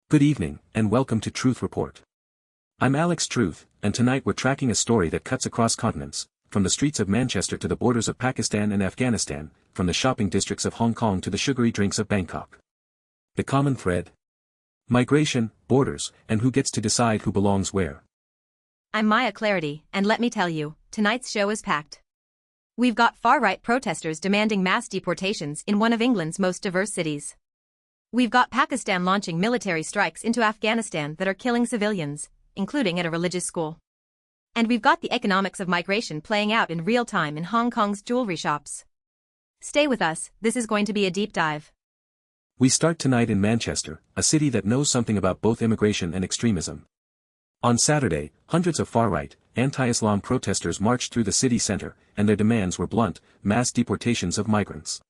Good evening, and welcome to Truth Report. I'm Alex Truth, and tonight we're tracking a story that cuts across continents, from the streets of Manchester to the borders of Pakistan and Afghanistan, from the shopping districts of Hong Kong to the sugary drinks of Bangkok. The common thread? Migration, borders, and who gets to decide who belongs where. I'm Maya Clarity, and let me tell you, tonight's show is packed. We've got far-right protesters demanding mass deportations in one of England's most diverse cities. We've got Pakistan launching military strikes into Afghanistan that are killing civilians, including at a religious school. And we've got the economics of migration playing out in real time in Hong Kong's jewellery shops. Stay with us, this is going to be a deep dive. We start tonight in Manchester, a city that knows something about both immigration and extremism. On Saturday, hundreds of far-right, anti-Islam protesters marched through the city centre, and their demands were blunt: mass deportations of migrants.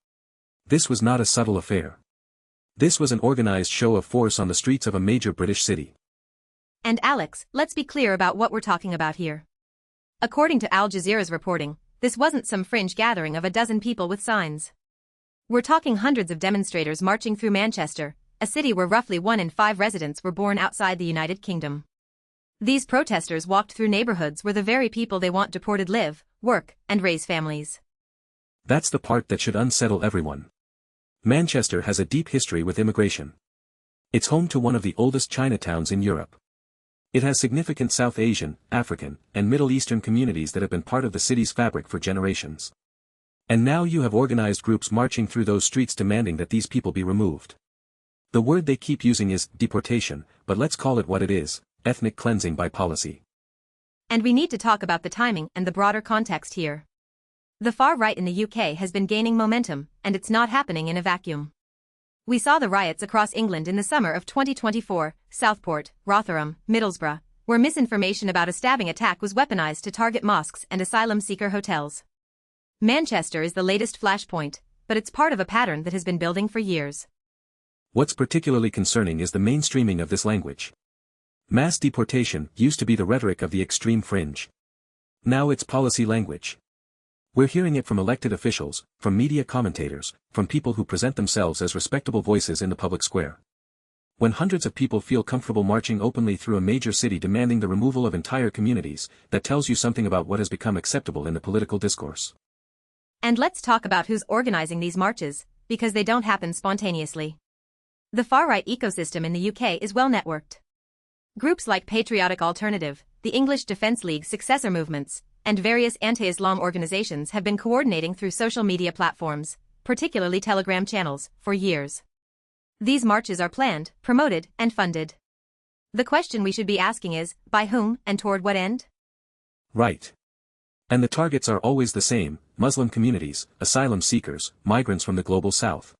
This was not a subtle affair. This was an organized show of force on the streets of a major British city. And Alex, let's be clear about what we're talking about here. According to Al Jazeera's reporting, this wasn't some fringe gathering of a dozen people with signs. We're talking hundreds of demonstrators marching through Manchester, a city where roughly 1 in 5 residents were born outside the United Kingdom. These protesters walked through neighborhoods where the very people they want deported live, work, and raise families. That's the part that should unsettle everyone. Manchester has a deep history with immigration. It's home to one of the oldest Chinatowns in Europe. It has significant South Asian, African, and Middle Eastern communities that have been part of the city's fabric for generations. And now you have organized groups marching through those streets demanding that these people be removed. The word they keep using is deportation, but let's call it what it is: ethnic cleansing by policy. And we need to talk about the timing and the broader context here. The far right in the UK has been gaining momentum, and it's not happening in a vacuum. We saw the riots across England in the summer of 2024, Southport, Rotherham, Middlesbrough, where misinformation about a stabbing attack was weaponized to target mosques and asylum seeker hotels. Manchester is the latest flashpoint, but it's part of a pattern that has been building for years. What's particularly concerning is the mainstreaming of this language. Mass deportation used to be the rhetoric of the extreme fringe. Now it's policy language. We're hearing it from elected officials, from media commentators, from people who present themselves as respectable voices in the public square. When hundreds of people feel comfortable marching openly through a major city demanding the removal of entire communities, that tells you something about what has become acceptable in the political discourse. And let's talk about who's organizing these marches, because they don't happen spontaneously. The far-right ecosystem in the UK is well networked. Groups like Patriotic Alternative, the English Defence League's successor movements, and various anti-Islam organizations have been coordinating through social media platforms, particularly Telegram channels, for years. These marches are planned, promoted, and funded. The question we should be asking is, by whom and toward what end? Right. And the targets are always the same: Muslim communities, asylum seekers, migrants from the global south.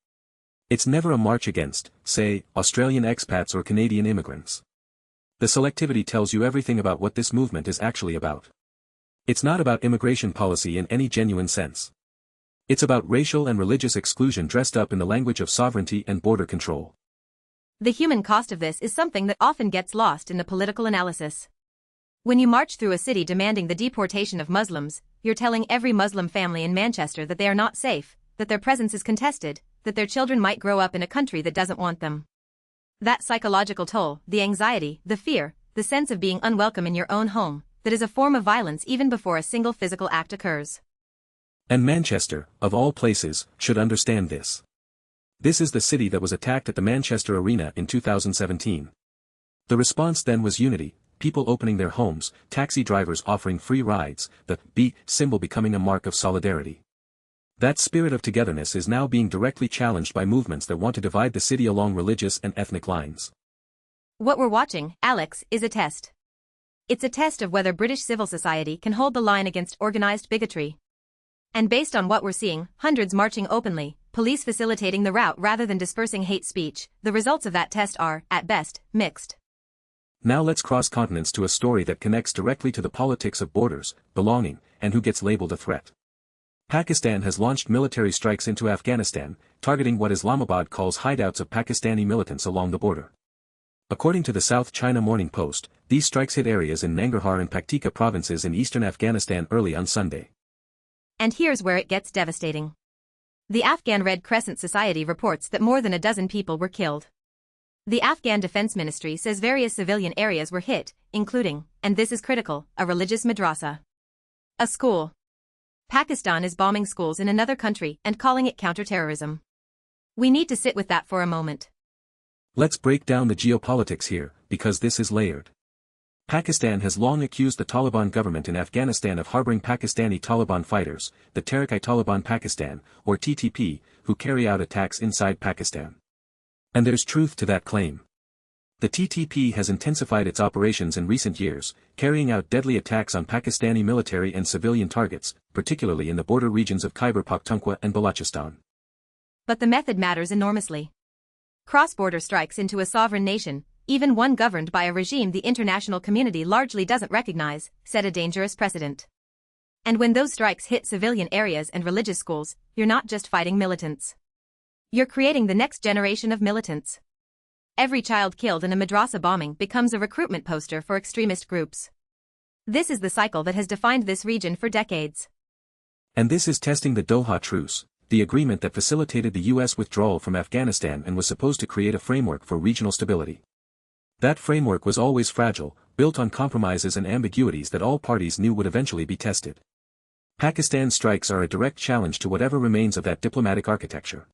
It's never a march against, say, Australian expats or Canadian immigrants. The selectivity tells you everything about what this movement is actually about. It's not about immigration policy in any genuine sense. It's about racial and religious exclusion dressed up in the language of sovereignty and border control. The human cost of this is something that often gets lost in the political analysis. When you march through a city demanding the deportation of Muslims, you're telling every Muslim family in Manchester that they are not safe, that their presence is contested, that their children might grow up in a country that doesn't want them. That psychological toll, the anxiety, the fear, the sense of being unwelcome in your own home, that is a form of violence even before a single physical act occurs. And Manchester, of all places, should understand this. This is the city that was attacked at the Manchester Arena in 2017. The response then was unity: people opening their homes, taxi drivers offering free rides, the B symbol becoming a mark of solidarity. That spirit of togetherness is now being directly challenged by movements that want to divide the city along religious and ethnic lines. What we're watching, Alex, is a test. It's a test of whether British civil society can hold the line against organized bigotry. And based on what we're seeing, hundreds marching openly, police facilitating the route rather than dispersing hate speech, the results of that test are, at best, mixed. Now let's cross continents to a story that connects directly to the politics of borders, belonging, and who gets labeled a threat. Pakistan has launched military strikes into Afghanistan, targeting what Islamabad calls hideouts of Pakistani militants along the border. According to the South China Morning Post, these strikes hit areas in Nangarhar and Paktika provinces in eastern Afghanistan early on Sunday. And here's where it gets devastating. The Afghan Red Crescent Society reports that more than a dozen people were killed. The Afghan Defense Ministry says various civilian areas were hit, including, and this is critical, a religious madrasa. A school. Pakistan is bombing schools in another country and calling it counterterrorism. We need to sit with that for a moment. Let's break down the geopolitics here, because this is layered. Pakistan has long accused the Taliban government in Afghanistan of harboring Pakistani Taliban fighters, the Tehrik-i-Taliban Pakistan, or TTP, who carry out attacks inside Pakistan. And there's truth to that claim. The TTP has intensified its operations in recent years, carrying out deadly attacks on Pakistani military and civilian targets, particularly in the border regions of Khyber Pakhtunkhwa and Balochistan. But the method matters enormously. Cross-border strikes into a sovereign nation, even one governed by a regime the international community largely doesn't recognize, set a dangerous precedent. And when those strikes hit civilian areas and religious schools, you're not just fighting militants. You're creating the next generation of militants. Every child killed in a madrasa bombing becomes a recruitment poster for extremist groups. This is the cycle that has defined this region for decades. And this is testing the Doha truce, the agreement that facilitated the U.S. withdrawal from Afghanistan and was supposed to create a framework for regional stability. That framework was always fragile, built on compromises and ambiguities that all parties knew would eventually be tested. Pakistan's strikes are a direct challenge to whatever remains of that diplomatic architecture.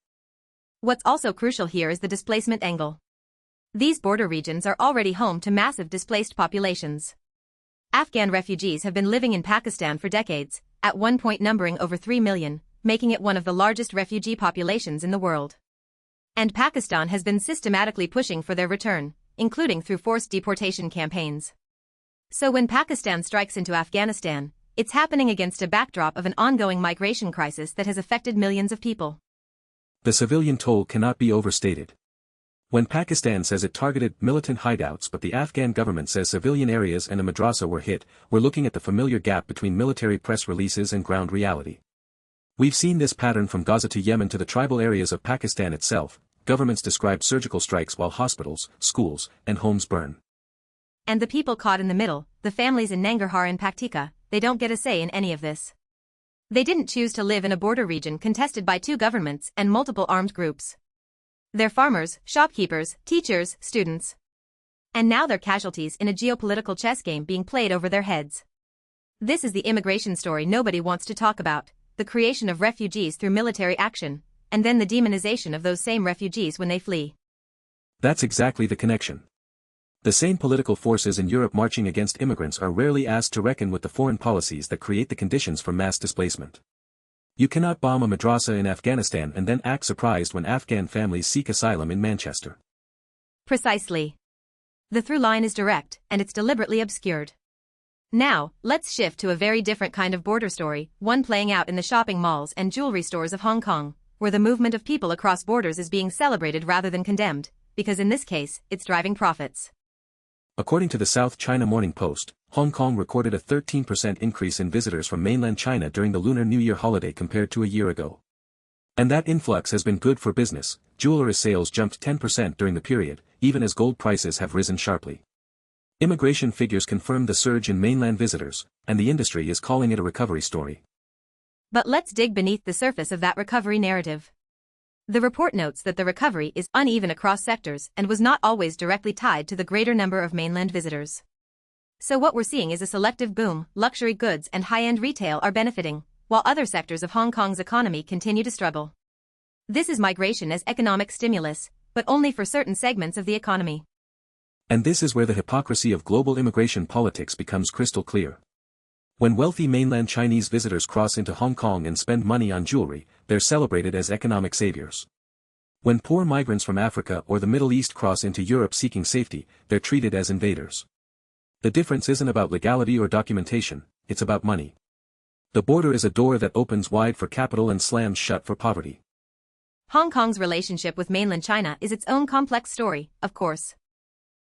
What's also crucial here is the displacement angle. These border regions are already home to massive displaced populations. Afghan refugees have been living in Pakistan for decades, at one point numbering over 3 million, making it one of the largest refugee populations in the world. And Pakistan has been systematically pushing for their return, including through forced deportation campaigns. So when Pakistan strikes into Afghanistan, it's happening against a backdrop of an ongoing migration crisis that has affected millions of people. The civilian toll cannot be overstated. When Pakistan says it targeted militant hideouts but the Afghan government says civilian areas and a madrasa were hit, we're looking at the familiar gap between military press releases and ground reality. We've seen this pattern from Gaza to Yemen to the tribal areas of Pakistan itself. Governments describe surgical strikes while hospitals, schools, and homes burn. And the people caught in the middle, the families in Nangarhar and Paktika, they don't get a say in any of this. They didn't choose to live in a border region contested by two governments and multiple armed groups. They're farmers, shopkeepers, teachers, students. And now they're casualties in a geopolitical chess game being played over their heads. This is the immigration story nobody wants to talk about, the creation of refugees through military action, and then the demonization of those same refugees when they flee. That's exactly the connection. The same political forces in Europe marching against immigrants are rarely asked to reckon with the foreign policies that create the conditions for mass displacement. You cannot bomb a madrasa in Afghanistan and then act surprised when Afghan families seek asylum in Manchester. Precisely. The through line is direct, and it's deliberately obscured. Now, let's shift to a very different kind of border story, one playing out in the shopping malls and jewelry stores of Hong Kong, where the movement of people across borders is being celebrated rather than condemned, because in this case, it's driving profits. According to the South China Morning Post, Hong Kong recorded a 13% increase in visitors from mainland China during the Lunar New Year holiday compared to a year ago. And that influx has been good for business. Jewellery sales jumped 10% during the period, even as gold prices have risen sharply. Immigration figures confirm the surge in mainland visitors, and the industry is calling it a recovery story. But let's dig beneath the surface of that recovery narrative. The report notes that the recovery is uneven across sectors and was not always directly tied to the greater number of mainland visitors. So what we're seeing is a selective boom. Luxury goods and high-end retail are benefiting, while other sectors of Hong Kong's economy continue to struggle. This is migration as economic stimulus, but only for certain segments of the economy. And this is where the hypocrisy of global immigration politics becomes crystal clear. When wealthy mainland Chinese visitors cross into Hong Kong and spend money on jewelry, they're celebrated as economic saviors. When poor migrants from Africa or the Middle East cross into Europe seeking safety, they're treated as invaders. The difference isn't about legality or documentation, it's about money. The border is a door that opens wide for capital and slams shut for poverty. Hong Kong's relationship with mainland China is its own complex story, of course.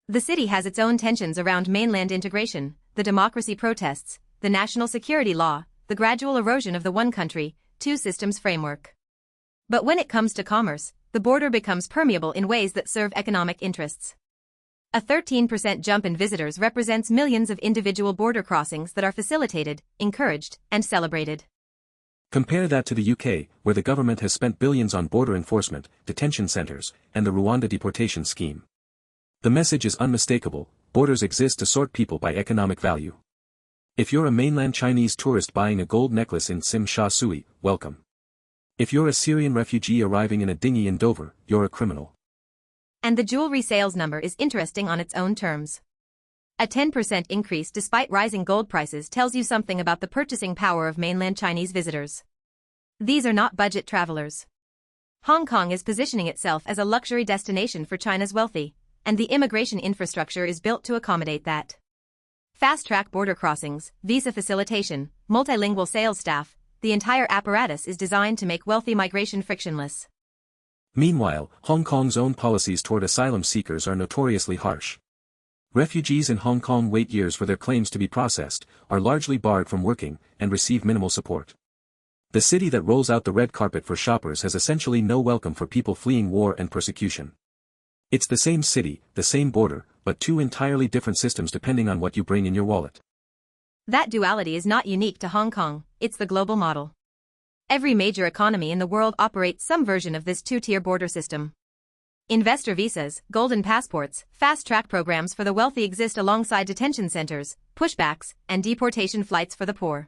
The city has its own tensions around mainland integration, the democracy protests, the national security law, the gradual erosion of the one country, two systems framework. But when it comes to commerce, the border becomes permeable in ways that serve economic interests. A 13% jump in visitors represents millions of individual border crossings that are facilitated, encouraged, and celebrated. Compare that to the UK, where the government has spent billions on border enforcement, detention centres, and the Rwanda deportation scheme. The message is unmistakable: borders exist to sort people by economic value. If you're a mainland Chinese tourist buying a gold necklace in Tsim Sha Tsui, welcome. If you're a Syrian refugee arriving in a dinghy in Dover, you're a criminal. And the jewelry sales number is interesting on its own terms. A 10% increase despite rising gold prices tells you something about the purchasing power of mainland Chinese visitors. These are not budget travelers. Hong Kong is positioning itself as a luxury destination for China's wealthy, and the immigration infrastructure is built to accommodate that. Fast-track border crossings, visa facilitation, multilingual sales staff, the entire apparatus is designed to make wealthy migration frictionless. Meanwhile, Hong Kong's own policies toward asylum seekers are notoriously harsh. Refugees in Hong Kong wait years for their claims to be processed, are largely barred from working, and receive minimal support. The city that rolls out the red carpet for shoppers has essentially no welcome for people fleeing war and persecution. It's the same city, the same border, but two entirely different systems depending on what you bring in your wallet. That duality is not unique to Hong Kong, it's the global model. Every major economy in the world operates some version of this two-tier border system. Investor visas, golden passports, fast-track programs for the wealthy exist alongside detention centers, pushbacks, and deportation flights for the poor.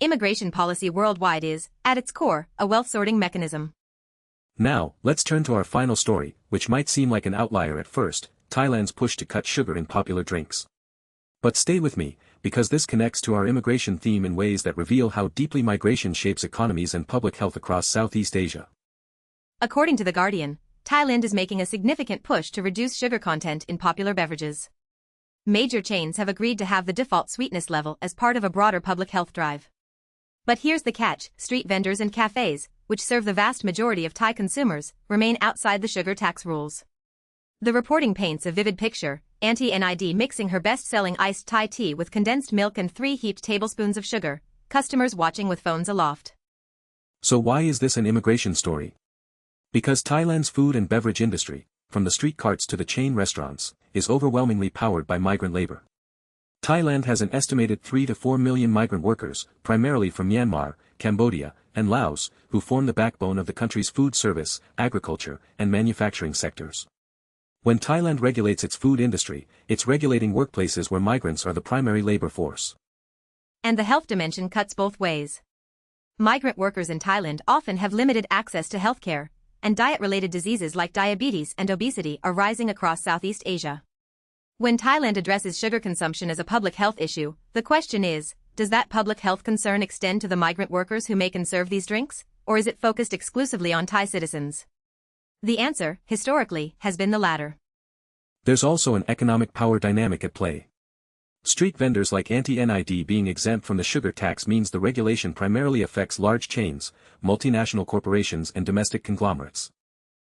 Immigration policy worldwide is, at its core, a wealth-sorting mechanism. Now, let's turn to our final story, which might seem like an outlier at first: Thailand's push to cut sugar in popular drinks. But stay with me, because this connects to our immigration theme in ways that reveal how deeply migration shapes economies and public health across Southeast Asia. According to The Guardian, Thailand is making a significant push to reduce sugar content in popular beverages. Major chains have agreed to have the default sweetness level as part of a broader public health drive. But here's the catch: street vendors and cafes, which serve the vast majority of Thai consumers, remain outside the sugar tax rules. The reporting paints a vivid picture: Auntie NID mixing her best-selling iced Thai tea with condensed milk and 3 heaped tablespoons of sugar, customers watching with phones aloft. So why is this an immigration story? Because Thailand's food and beverage industry, from the street carts to the chain restaurants, is overwhelmingly powered by migrant labor. Thailand has an estimated 3 to 4 million migrant workers, primarily from Myanmar, Cambodia, and Laos, who form the backbone of the country's food service, agriculture, and manufacturing sectors. When Thailand regulates its food industry, it's regulating workplaces where migrants are the primary labor force. And the health dimension cuts both ways. Migrant workers in Thailand often have limited access to healthcare, and diet-related diseases like diabetes and obesity are rising across Southeast Asia. When Thailand addresses sugar consumption as a public health issue, the question is, does that public health concern extend to the migrant workers who make and serve these drinks, or is it focused exclusively on Thai citizens? The answer, historically, has been the latter. There's also an economic power dynamic at play. Street vendors like Auntie NID being exempt from the sugar tax means the regulation primarily affects large chains, multinational corporations and domestic conglomerates.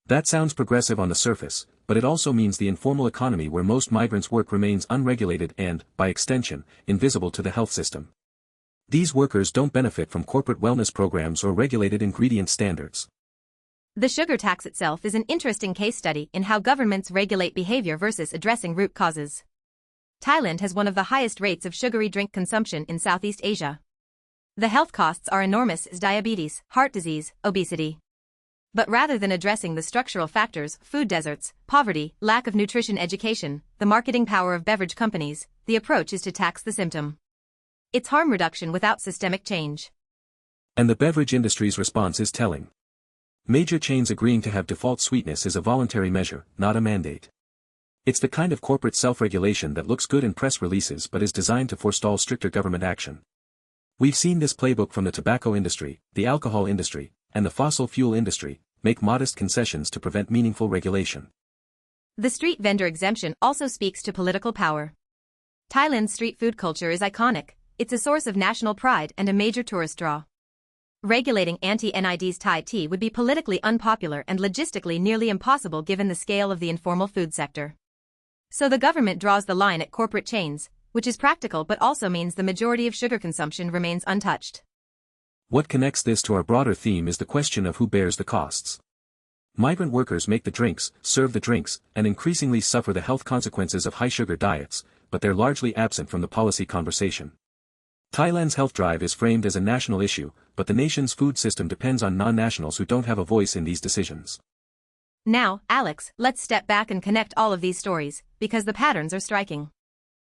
That sounds progressive on the surface, but it also means the informal economy where most migrants work remains unregulated and, by extension, invisible to the health system. These workers don't benefit from corporate wellness programs or regulated ingredient standards. The sugar tax itself is an interesting case study in how governments regulate behavior versus addressing root causes. Thailand has one of the highest rates of sugary drink consumption in Southeast Asia. The health costs are enormous: diabetes, heart disease, obesity. But rather than addressing the structural factors, food deserts, poverty, lack of nutrition education, the marketing power of beverage companies, the approach is to tax the symptom. It's harm reduction without systemic change. And the beverage industry's response is telling. Major chains agreeing to have default sweetness is a voluntary measure, not a mandate. It's the kind of corporate self-regulation that looks good in press releases but is designed to forestall stricter government action. We've seen this playbook from the tobacco industry, the alcohol industry, and the fossil fuel industry, make modest concessions to prevent meaningful regulation. The street vendor exemption also speaks to political power. Thailand's street food culture is iconic, it's a source of national pride and a major tourist draw. Regulating Auntie NID's Thai tea would be politically unpopular and logistically nearly impossible given the scale of the informal food sector. So the government draws the line at corporate chains, which is practical but also means the majority of sugar consumption remains untouched. What connects this to our broader theme is the question of who bears the costs. Migrant workers make the drinks, serve the drinks, and increasingly suffer the health consequences of high-sugar diets, but they're largely absent from the policy conversation. Thailand's health drive is framed as a national issue, but the nation's food system depends on non-nationals who don't have a voice in these decisions. Now, Alex, let's step back and connect all of these stories, because the patterns are striking.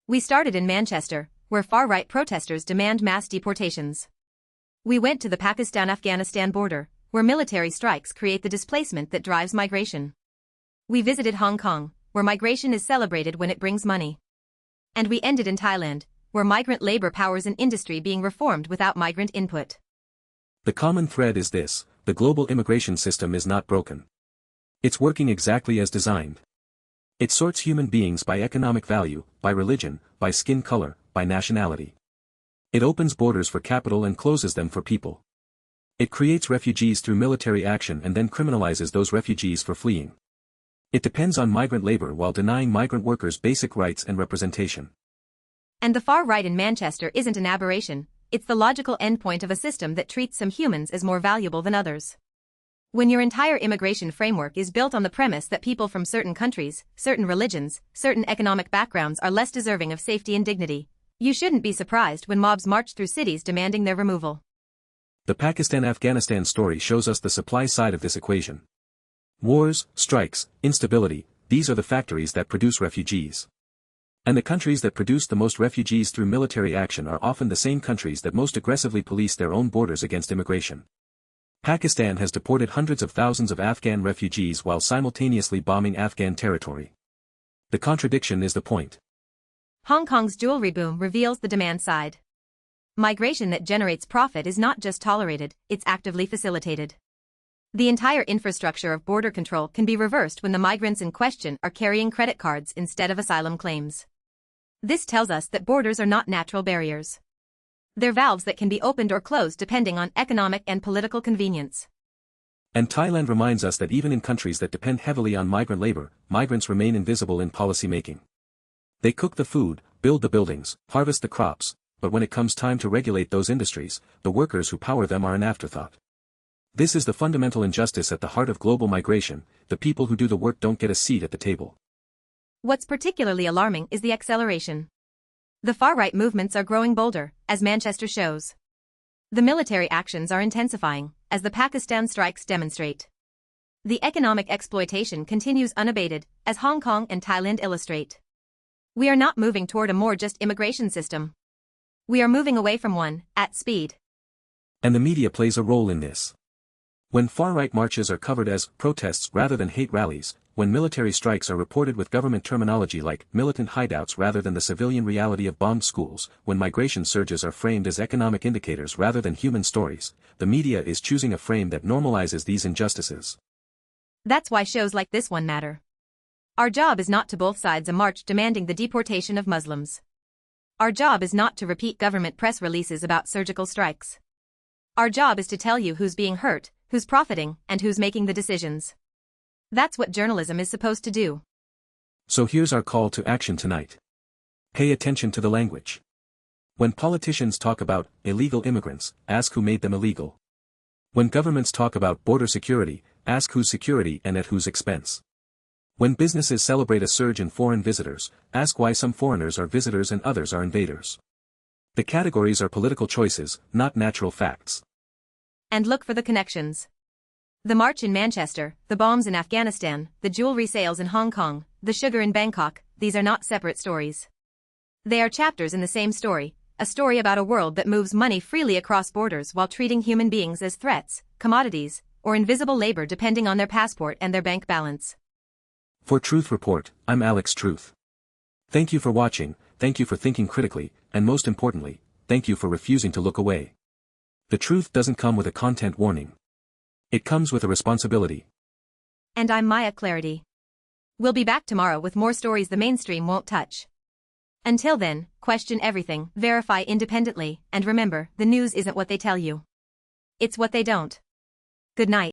We started in Manchester, where far-right protesters demand mass deportations. We went to the Pakistan-Afghanistan border, where military strikes create the displacement that drives migration. We visited Hong Kong, where migration is celebrated when it brings money. And we ended in Thailand, where migrant labor powers an industry being reformed without migrant input. The common thread is this: the global immigration system is not broken. It's working exactly as designed. It sorts human beings by economic value, by religion, by skin color, by nationality. It opens borders for capital and closes them for people. It creates refugees through military action and then criminalizes those refugees for fleeing. It depends on migrant labor while denying migrant workers basic rights and representation. And the far right in Manchester isn't an aberration, it's the logical endpoint of a system that treats some humans as more valuable than others. When your entire immigration framework is built on the premise that people from certain countries, certain religions, certain economic backgrounds are less deserving of safety and dignity, you shouldn't be surprised when mobs march through cities demanding their removal. The Pakistan-Afghanistan story shows us the supply side of this equation. Wars, strikes, instability, these are the factories that produce refugees. And the countries that produce the most refugees through military action are often the same countries that most aggressively police their own borders against immigration. Pakistan has deported hundreds of thousands of Afghan refugees while simultaneously bombing Afghan territory. The contradiction is the point. Hong Kong's jewellery boom reveals the demand side. Migration that generates profit is not just tolerated, it's actively facilitated. The entire infrastructure of border control can be reversed when the migrants in question are carrying credit cards instead of asylum claims. This tells us that borders are not natural barriers. They're valves that can be opened or closed depending on economic and political convenience. And Thailand reminds us that even in countries that depend heavily on migrant labor, migrants remain invisible in policy making. They cook the food, build the buildings, harvest the crops, but when it comes time to regulate those industries, the workers who power them are an afterthought. This is the fundamental injustice at the heart of global migration: the people who do the work don't get a seat at the table. What's particularly alarming is the acceleration. The far-right movements are growing bolder, as Manchester shows. The military actions are intensifying, as the Pakistan strikes demonstrate. The economic exploitation continues unabated, as Hong Kong and Thailand illustrate. We are not moving toward a more just immigration system. We are moving away from one, at speed. And the media plays a role in this. When far-right marches are covered as protests rather than hate rallies, when military strikes are reported with government terminology like militant hideouts rather than the civilian reality of bombed schools, when migration surges are framed as economic indicators rather than human stories, the media is choosing a frame that normalizes these injustices. That's why shows like this one matter. Our job is not to both sides a march demanding the deportation of Muslims. Our job is not to repeat government press releases about surgical strikes. Our job is to tell you who's being hurt, who's profiting, and who's making the decisions. That's what journalism is supposed to do. So here's our call to action tonight. Pay attention to the language. When politicians talk about illegal immigrants, ask who made them illegal. When governments talk about border security, ask whose security and at whose expense. When businesses celebrate a surge in foreign visitors, ask why some foreigners are visitors and others are invaders. The categories are political choices, not natural facts. And look for the connections. The march in Manchester, the bombs in Afghanistan, the jewelry sales in Hong Kong, the sugar in Bangkok, these are not separate stories. They are chapters in the same story, a story about a world that moves money freely across borders while treating human beings as threats, commodities, or invisible labor depending on their passport and their bank balance. For Truth Report, I'm Alex Truth. Thank you for watching, thank you for thinking critically, and most importantly, thank you for refusing to look away. The truth doesn't come with a content warning. It comes with a responsibility. And I'm Maya Clarity. We'll be back tomorrow with more stories the mainstream won't touch. Until then, question everything, verify independently, and remember, the news isn't what they tell you. It's what they don't. Good night.